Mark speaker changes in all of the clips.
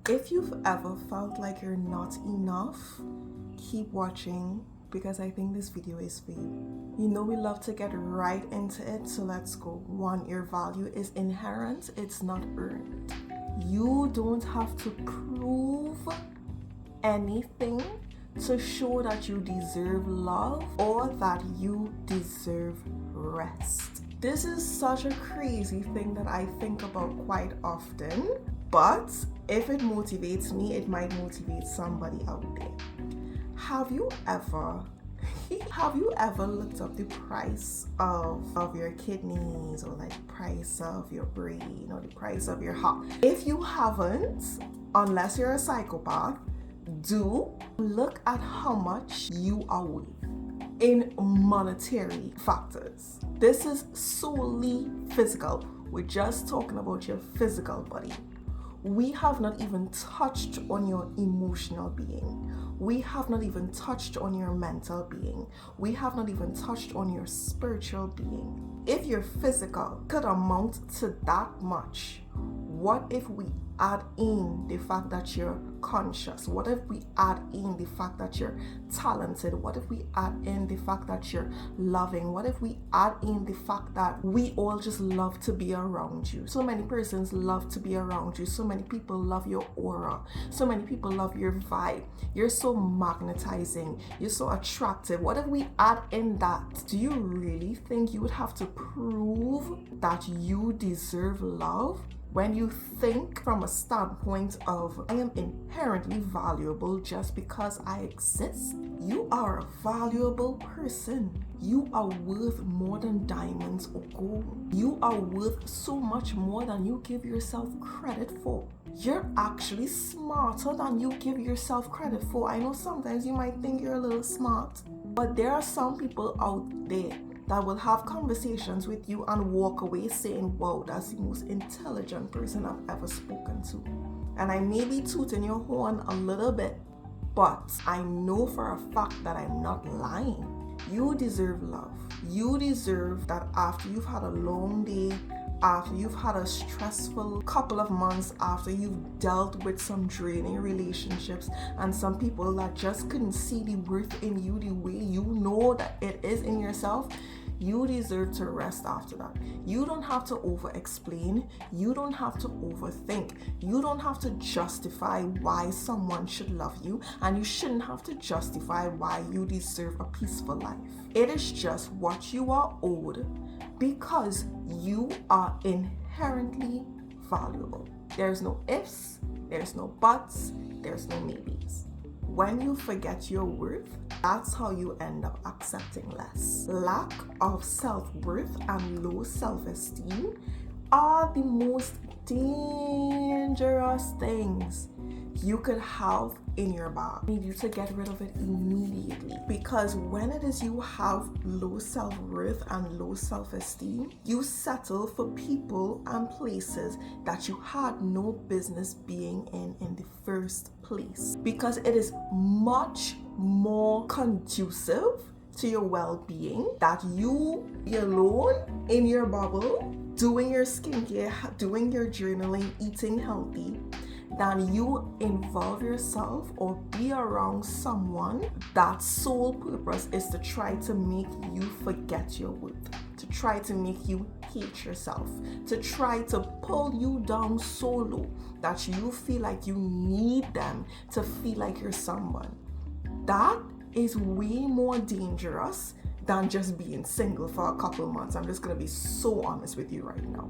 Speaker 1: If you've ever felt like you're not enough, keep watching because I think this video is for you. You know we love to get right into it, so let's go. 1, your value is inherent, it's not earned. You don't have to prove anything to show that you deserve love or that you deserve rest. This is such a crazy thing that I think about quite often, but if it motivates me, it might motivate somebody out there. Have you ever looked up the price of your kidneys, or like price of your brain, or the price of your heart? If you haven't, unless you're a psychopath, do look at how much you are worth in monetary factors. This is solely physical. We're just talking about your physical body. We have not even touched on your emotional being. We have not even touched on your mental being. We have not even touched on your spiritual being. If your physical could amount to that much, what if we add in the fact that you're conscious? What if we add in the fact that you're talented? What if we add in the fact that you're loving? What if we add in the fact that we all just love to be around you? So many persons love to be around you. So many people love your aura. So many people love your vibe. You're so magnetizing. You're so attractive. What if we add in that? Do you really think you would have to prove that you deserve love? When you think from a standpoint of, I am inherently valuable just because I exist, you are a valuable person. You are worth more than diamonds or gold. You are worth so much more than you give yourself credit for. You're actually smarter than you give yourself credit for. I know sometimes you might think you're a little smart, but there are some people out there that will have conversations with you and walk away saying, wow, that's the most intelligent person I've ever spoken to. And I may be tooting your horn a little bit, but I know for a fact that I'm not lying. You deserve love. You deserve that after you've had a long day, after you've had a stressful couple of months, after you've dealt with some draining relationships and some people that just couldn't see the worth in you the way you know that it is in yourself, you deserve to rest after that. You don't have to over-explain. You don't have to overthink. You don't have to justify why someone should love you, and you shouldn't have to justify why you deserve a peaceful life. It is just what you are owed because you are inherently valuable. There's no ifs, there's no buts, there's no maybes. When you forget your worth, that's how you end up accepting less. Lack of self-worth and low self-esteem are the most dangerous things you could have in your bag. I need you to get rid of it immediately, because when it is you have low self-worth and low self-esteem, you settle for people and places that you had no business being in the first place, because it is much more conducive to your well-being that you be alone in your bubble, doing your skincare, doing your journaling, eating healthy, than you involve yourself or be around someone that sole purpose is to try to make you forget your worth, to try to make you hate yourself, to try to pull you down so low that you feel like you need them to feel like you're someone. That is way more dangerous than just being single for a couple months. I'm just gonna be so honest with you right now.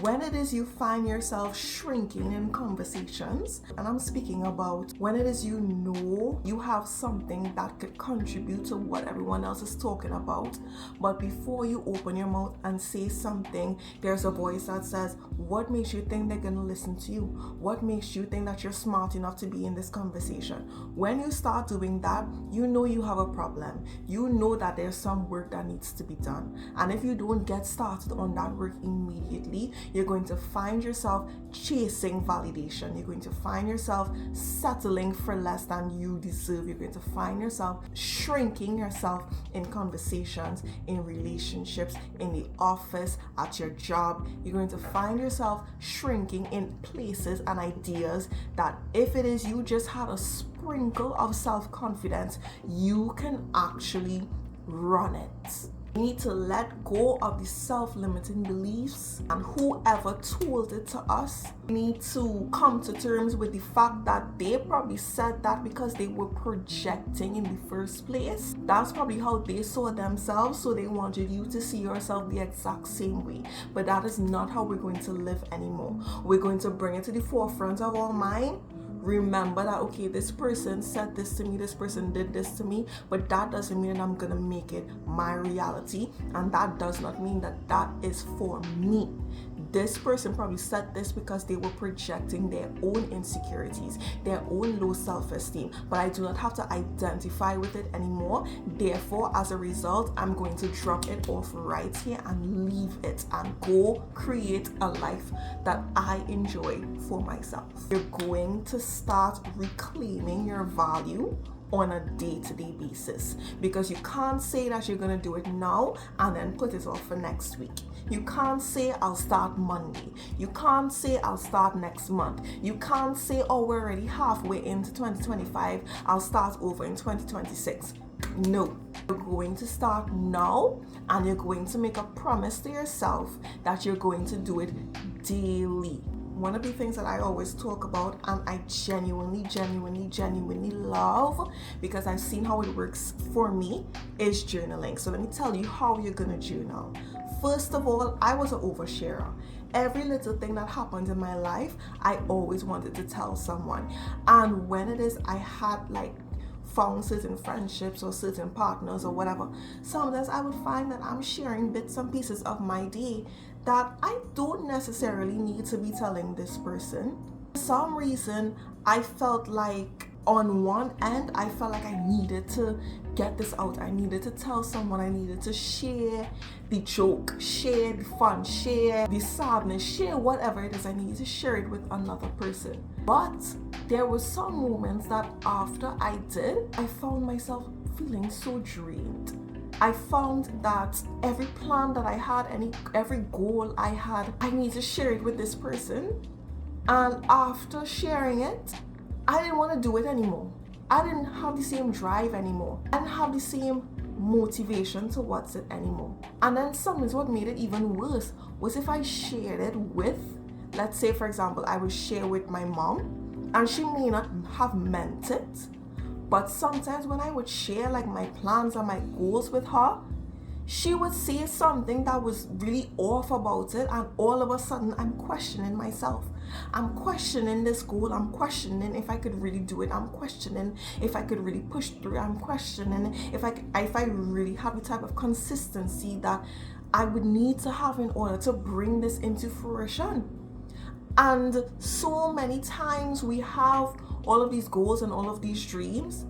Speaker 1: When it is you find yourself shrinking in conversations, and I'm speaking about when it is you know you have something that could contribute to what everyone else is talking about, but before you open your mouth and say something, there's a voice that says, what makes you think they're gonna listen to you? What makes you think that you're smart enough to be in this conversation? When you start doing that, you know you have a problem. You know that there's some work that needs to be done. And if you don't get started on that work immediately, You're going to find yourself chasing validation. You're going to find yourself settling for less than you deserve. You're going to find yourself shrinking yourself in conversations, in relationships, in the office, at your job. You're going to find yourself shrinking in places and ideas that if it is you just had a sprinkle of self-confidence, you can actually run it. You need to let go of the self-limiting beliefs and whoever told it to us. We need to come to terms with the fact that they probably said that because they were projecting in the first place. That's probably how they saw themselves, so they wanted you to see yourself the exact same way. But that is not how we're going to live anymore. We're going to bring it to the forefront of our mind. Remember that, okay, this person said this to me, this person did this to me, but that doesn't mean that I'm gonna make it my reality, and that does not mean that that is for me. This person probably said this because they were projecting their own insecurities, their own low self-esteem, but I do not have to identify with it anymore. Therefore, as a result, I'm going to drop it off right here and leave it and go create a life that I enjoy for myself. You're going to start reclaiming your value on a day-to-day basis, because you can't say that you're going to do it now and then put it off for next week. You can't say I'll start Monday. You can't say I'll start next month. You can't say, oh, we're already halfway into 2025, I'll start over in 2026. No, you're going to start now, and you're going to make a promise to yourself that you're going to do it daily. One of the things that I always talk about, and I genuinely love, because I've seen how it works for me, is journaling. So let me tell you how you're gonna journal. First of all, I was an oversharer. Every little thing that happened in my life, I always wanted to tell someone. And when it is I had found certain friendships or certain partners or whatever, sometimes I would find that I'm sharing bits and pieces of my day that I don't necessarily need to be telling this person. For some reason, I felt like on one end, I felt like I needed to get this out. I needed to tell someone. I needed to share the joke, share the fun, share the sadness, share whatever it is. I needed to share it with another person. But there were some moments that after I did, I found myself feeling so drained. I found that every plan that I had, every goal I had, I need to share it with this person. And after sharing it, I didn't want to do it anymore. I didn't have the same drive anymore. I didn't have the same motivation towards it anymore. And then sometimes what made it even worse was if I shared it with, let's say for example, I would share with my mom, and she may not have meant it, but sometimes when I would share my plans and my goals with her, she would say something that was really off about it, and all of a sudden I'm questioning myself. I'm questioning this goal. I'm questioning if I could really do it. I'm questioning if I could really push through. I'm questioning if I really have the type of consistency that I would need to have in order to bring this into fruition. And so many times we have all of these goals and all of these dreams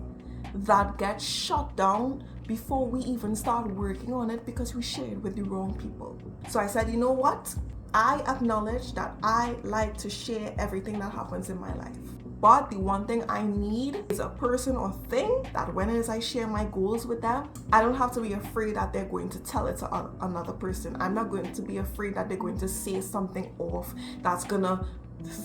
Speaker 1: that get shut down before we even start working on it because we shared with the wrong people. So I said, you know what? I acknowledge that I like to share everything that happens in my life. But the one thing I need is a person or thing that when it is I share my goals with them, I don't have to be afraid that they're going to tell it to another person. I'm not going to be afraid that they're going to say something off that's gonna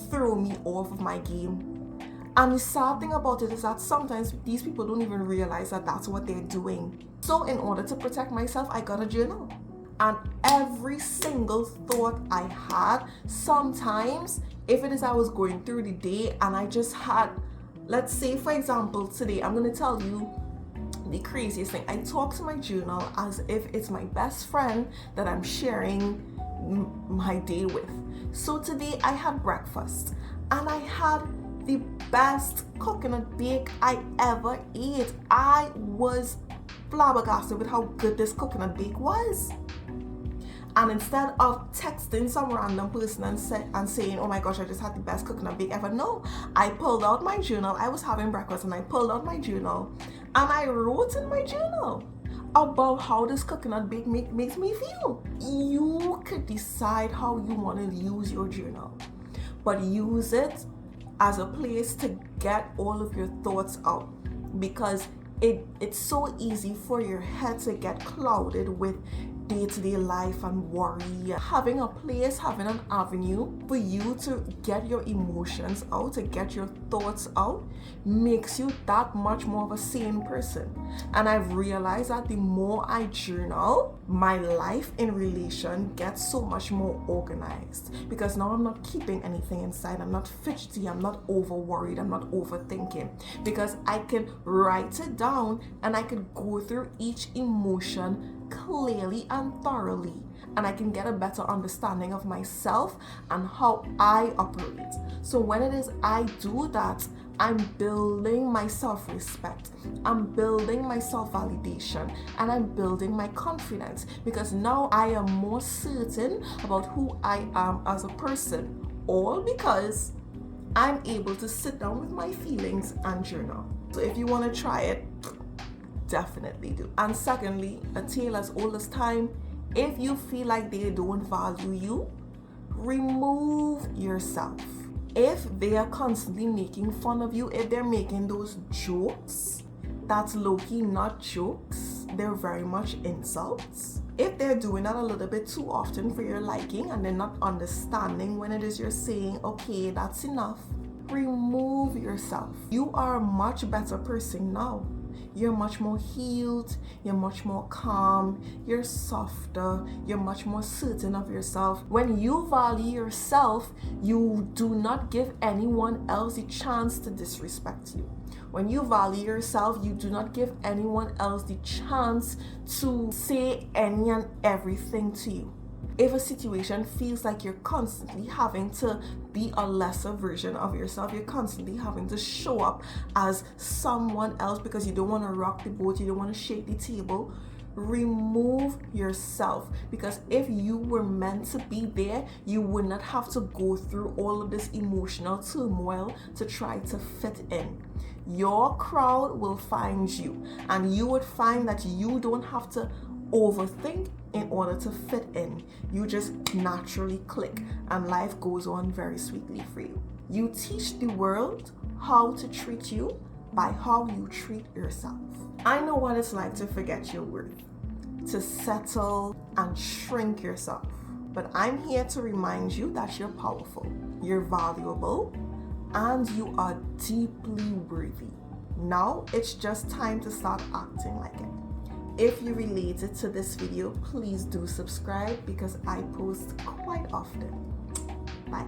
Speaker 1: throw me off of my game. And the sad thing about it is that sometimes these people don't even realize that that's what they're doing. So in order to protect myself, I got a journal. And every single thought I had, sometimes if it is I was going through the day and I just had, let's say for example today, I'm going to tell you the craziest thing. I talk to my journal as if it's my best friend that I'm sharing my day with. So today I had breakfast and I had the best coconut bake I ever ate. I was flabbergasted with how good this coconut bake was. And instead of texting some random person and saying, oh my gosh, I just had the best coconut bake ever, no, I pulled out my journal. I was having breakfast and I pulled out my journal and I wrote in my journal about how this coconut bake makes me feel. You could decide how you want to use your journal, but use it as a place to get all of your thoughts out, because it's so easy for your head to get clouded with day-to-day life and worry. Having a place, having an avenue for you to get your emotions out, to get your thoughts out, makes you that much more of a sane person. And I've realized that the more I journal, my life in relation gets so much more organized, because now I'm not keeping anything inside. I'm not fidgety, I'm not over worried, I'm not overthinking, because I can write it down and I can go through each emotion clearly and thoroughly, and I can get a better understanding of myself and how I operate. So when it is I do that, I'm building my self-respect, I'm building my self-validation, and I'm building my confidence, because now I am more certain about who I am as a person, all because I'm able to sit down with my feelings and journal. So if you want to try it, definitely do. And secondly, a tale as old as time, if you feel like they don't value you, remove yourself. If they are constantly making fun of you, if they're making those jokes, that's low-key not jokes, they're very much insults. If they're doing that a little bit too often for your liking and they're not understanding when it is you're saying, okay, that's enough, remove yourself. You are a much better person now. You're much more healed, you're much more calm, you're softer, you're much more certain of yourself. When you value yourself, you do not give anyone else a chance to disrespect you. When you value yourself, you do not give anyone else the chance to say any and everything to you. If a situation feels like you're constantly having to be a lesser version of yourself, you're constantly having to show up as someone else because you don't want to rock the boat, you don't want to shake the table, remove yourself. Because if you were meant to be there, you would not have to go through all of this emotional turmoil to try to fit in. Your crowd will find you, and you would find that you don't have to overthink in order to fit in. You just naturally click, and life goes on very sweetly for you. You teach the world how to treat you by how you treat yourself. I know what it's like to forget your worth, to settle and shrink yourself, but I'm here to remind you that you're powerful, you're valuable, and you are deeply worthy. Now it's just time to start acting like it. If you related to this video, please do subscribe because I post quite often. Bye.